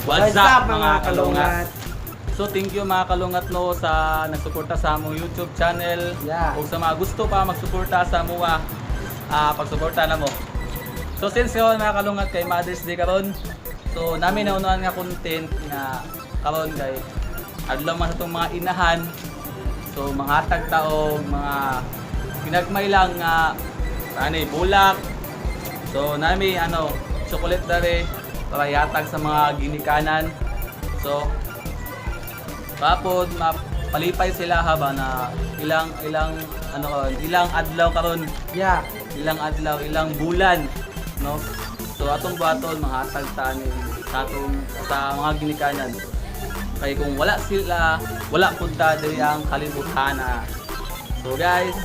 What's up mga kalungat? So thank you mga kalungat no sa nagsuporta sa among YouTube channel. Yeah. O sa mga gusto pa magsuporta sa mga pagsuporta na mo. So since yun mga kalungat kay Mother's Day karon, so namin naunahan nga content na karon kay adlaw man sa itong mga inahan. So mga hatag taong mga pinagmay lang nga bulak. So nami chocolate dare para yatag sa mga ginikanan. So tapos mapalipay sila haba na ilang adlaw karon. Yeah. Ilang adlaw, ilang bulan, no? So atong buhaton mahatag ta ni sa mga ginikanan. Kay kung wala sila, wala punta diri ang kalibutan na. So guys,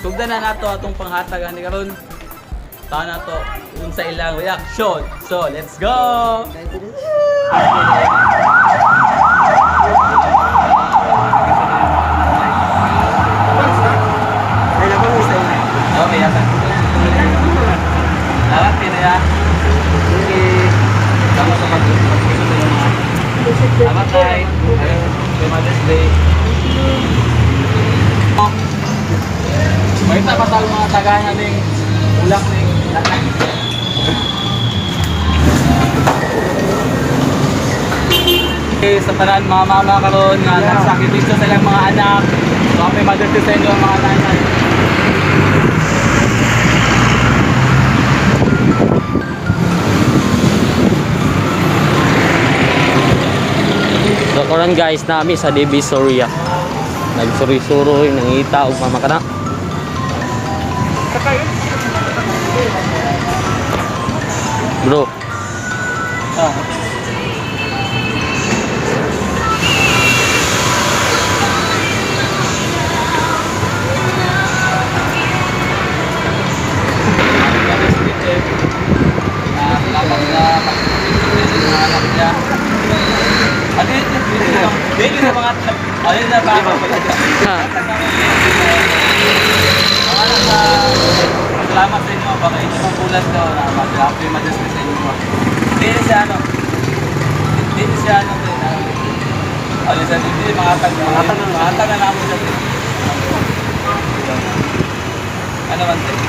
sugdan na nato atong panghatag ani karon. Tana to unsa ilang reaction. So let's go. Okay, yata. Lahat ya. Okay. Kamu sa Selamat tay. Happy Mother's Day. May tayo mga taganya ning ulak ning lanak. Okay, sa tanan mga mama karon nga nagsakripisyo sa ilang mga anak. So happy Mother's Day sa inyo mga nanay. So karon guys nami sa Divisoria. Nagsuri-suroy nangita og mama kana. Bro. Salamat sa pag-ibig ng mga anak niya. Hindi na mga ayun na ba? Salamat sa inyo. Baka inyo mong bulan ko na mag-happy Mother's Day sa inyo. Hindi siya ayun sa hindi mga tag na namin sa ano man din.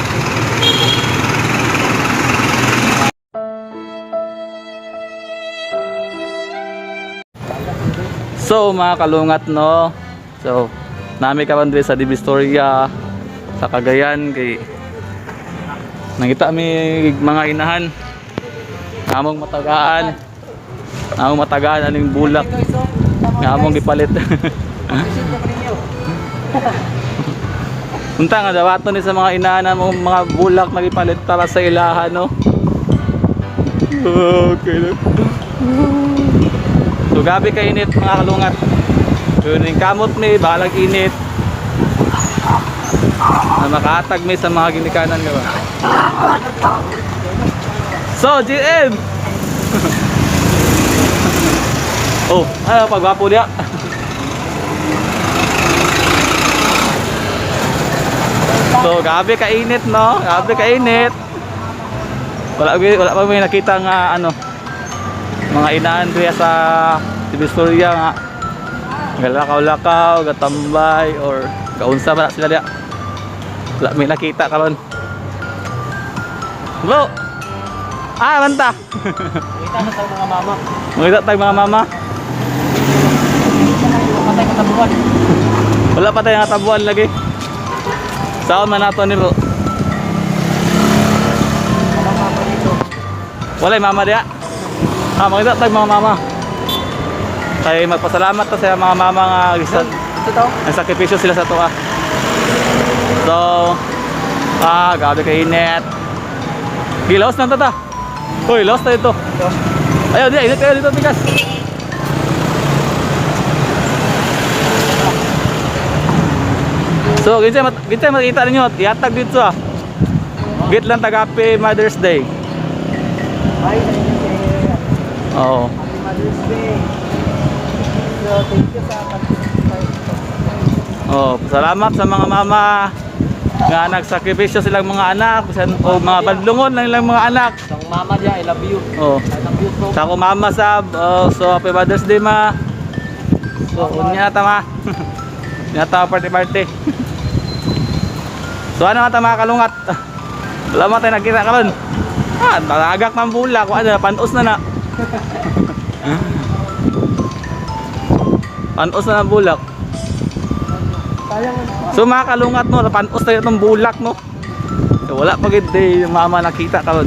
So mga kalungat no. So nami karon diri sa Divisoria sa Cagayan kay nangita mi mga inahan. Among matagaan aning bulak. Among gipalit. Unta nga dawaton ni sa mga inahan among mga bulak na gipalit para sa ilahan no. Okay. So gabi ka init mga kalungat. Yun yung kamot may bahalag init. Na makaatag may sa mga ginikanan ka ba. So GM. Oh, ano pagwapo dia. So gabi ka init no. Gabi ka init. Wala pa may nakita nga mga inaan diya sa Divisoria nga galakaw-lakaw, gatambay or kaunsa ba sila diya. Wala may nakita karon. Bro. Manta. Kita na sa mga mama. Makita tayo mga mama. Patay katabuan. Wala pa tayong katabuan lagi. Saan man nato ni bro? Walang mama dito. Wala yung mama diya. Makita tayo mga mama. Kaya magpasalamat ta sa mga mama nga gisad. Nagsakripisyo sila sa tuwa. So, gabi ka init. Gilaos na ta. Uy, laos na ito. Ayaw, init kayo dito, bigas. So, gintay makita ninyo. Ihatag dito Git lang tagapi Mother's Day. Bye. Oo. Happy Mother's Day. So, thank you sa Salamat sa mga mama nga nagsakripisyo silang mga anak o mga badlungon ng ilang mga anak. Ang mama dia, I love you. Oh. Kahit ang Sa ako mama sab. Oh, so happy Mother's Day ma. So unya ta ma. Unya ta party. So ano ta mga kalungat? Wala mo tayo nagkita karon. Talagak ng bulak, wala panos na na. Panos na ng bulak. So mga kalungat no, panos tayo itong bulak no. So, wala pa gid yung mama nakita karon.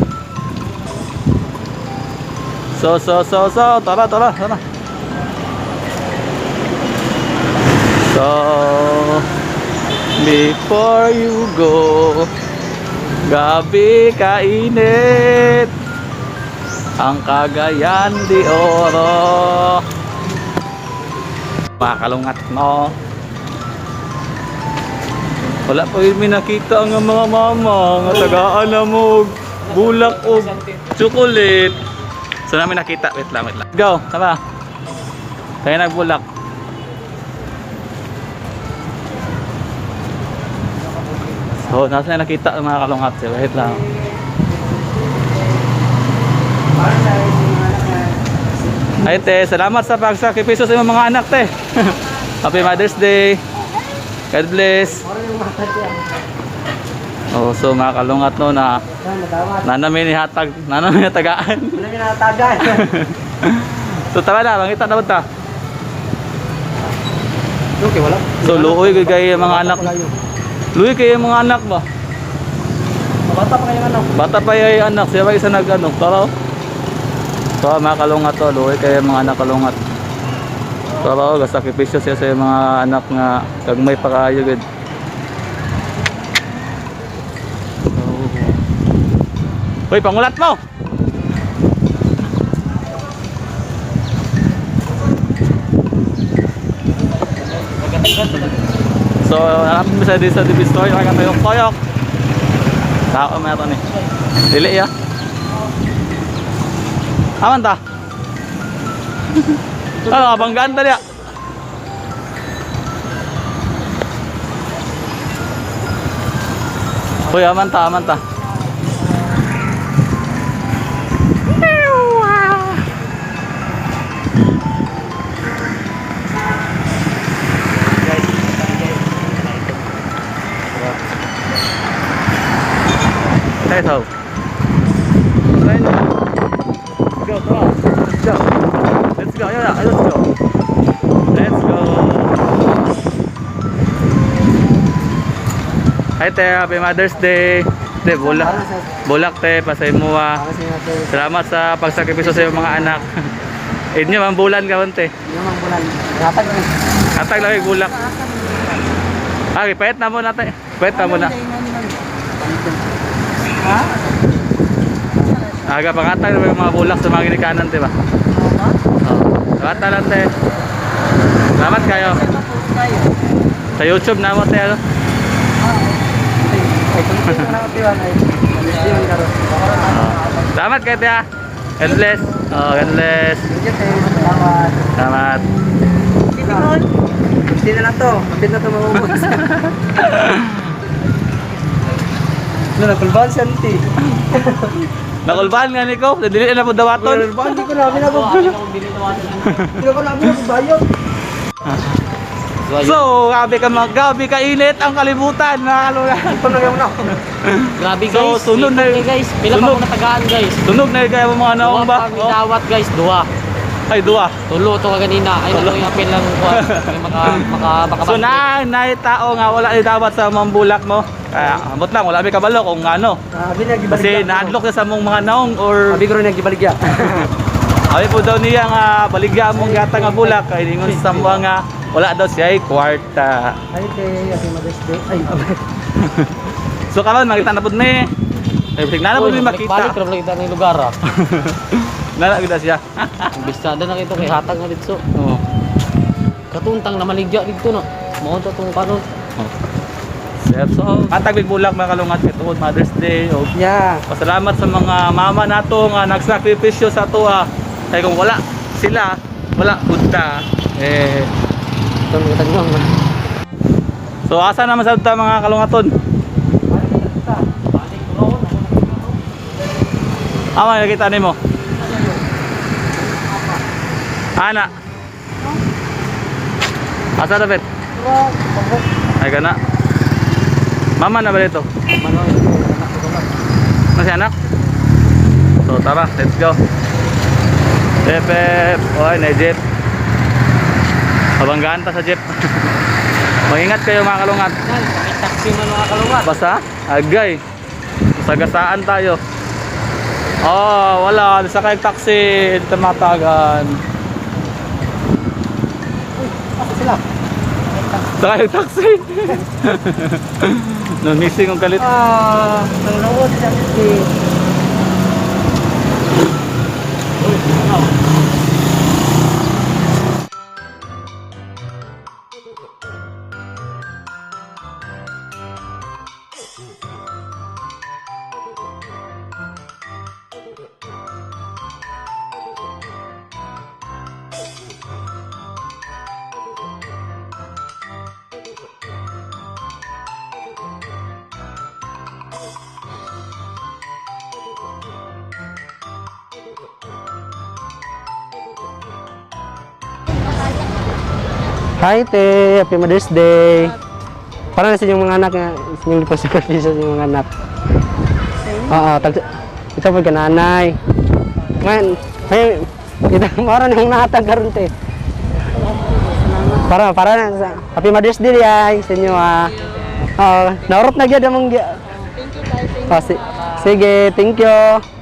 So, tara. So, before you go, gabi kainit ang Cagayan de Oro. Mga kalungat no. Wala pa rin may nakita ang mga mama nga tagaan na mo bulak o chocolate. So namin nakita, wait lang. Go, tama. Tayo nagbulak. So nasa na nakita ang mga kalungat. So, wait lang. Ay te, salamat sa pagsakripisyo sa iyong mga anak te. Happy Mother's Day. God bless. Oh, so mga kalungat no na namin ihatag, namin tagaan. Namin natagan. So tara na, mangita na ta. Okay, wala. So luoy kay mga anak. Luoy kay mga anak ba? Bata pa kayo anak. Bata pa yung anak, siya ba isa nag-ano? Tara. So mga kalungat to, luoy kay mga anak kalungat. Tara, gasakripisyo siya sa mga anak nga kagmay pa kayo gud. Hoy, pangulat mo. So, hanapin mo siya sa DB Store, kaya tayong koyok. Tao meron eh. Dili ya. Aman ta. Ano, banggaan tali ya. Hoy, aman ta. Let's go. Yeah, let's go. Hi te, happy Mother's Day. Te, bulak te, pasay mo Salamat sa pagsakripisyo sa iyong mga anak. Inyo, mambulan ka man te. Yung mga bulan. Hatag lang yung bulak. Okay, pahit na muna te. Pahit na muna. Ha? Aga, pangatag na yung mga bulak sa mga ginikanan te ba? Salamat na lang te. Salamat kayo. Sa YouTube na mo te ano? Salamat kayo te ha. God bless. Oh, God bless. Salamat. Hindi na lang to. Kapit na to maubos. Nakulbahan siya niti. Nakulbahan nga ni ko. Dili na po dawaton. Nakulbahan, hindi ko namin nabubayo. Hindi ko namin nabubayo. So, gabi ka init ang kalibutan na Ito na yung na. Grabe guys. So, sunod na guys. Pila pa sunog. ako natagaan guys. Tunog na kaya mga naong Duwa ba? pa kami dawat guys. Duwa. Ay, dua. Tulo to ka ganina. Ay nato yung apel lang ko. Baka So, tao nga wala ni dapat sa mambulak mo. Kaya, ambot lang, wala may kabalo kung ano. Kasi na-unlock na sa mong mga naong or Sabi ko rin nagkibaligya. Abi po daw niya nga baligya mong gata nga bulak kay ningon sa mga nga wala daw siya ay kwarta. Ay, kay Ate Mother's Day. Ay, So karon makita na pud ni. Ay bisig na pud ni balik makita. pero kita ng lugar ah. Nala gid siya. Bisada na kito kay hatag na dito. Oo. Katuntang na maligya dito no. Mao to tong karon. So, atag big bulak mga kalungat kay tuod Mother's Day. O yeah. pasalamat sa mga mama nato nga nagsakripisyo sa tuwa. Kay kung wala sila, wala punta. Itong tagong. So asa naman sa ta mga kalungaton? Ama nakita nimo. Ana. Asa dapat? Pero, pagok. Ay kana. Mama na ba dito? Manual ko, anak ko ba? Masih anak? So tara, let's go. Jeep. Oy, na jeep. Habanggaan pa sa jeep. Mag-ingat kayo mga kalungat. Yan, taxi man mga kalungat. Basta, agay. Sagasaan tayo. Oh, wala. Sakay taxi. Dito matagan. Asa sila? Sakay taxi. No, missing ang kalit. Nanonood sa taxi. Hi, te. Happy Mother's Day. Para na sa inyong mga anak nga, sa inyong lipas-lipas sa inyong mga anak. Oo, ito po ka nanay. Ngayon, kita mara na yung nahatag karon te. Para na sa Happy Mother's Day ay sa inyo naurot na gyud among. Thank you, sige, thank you.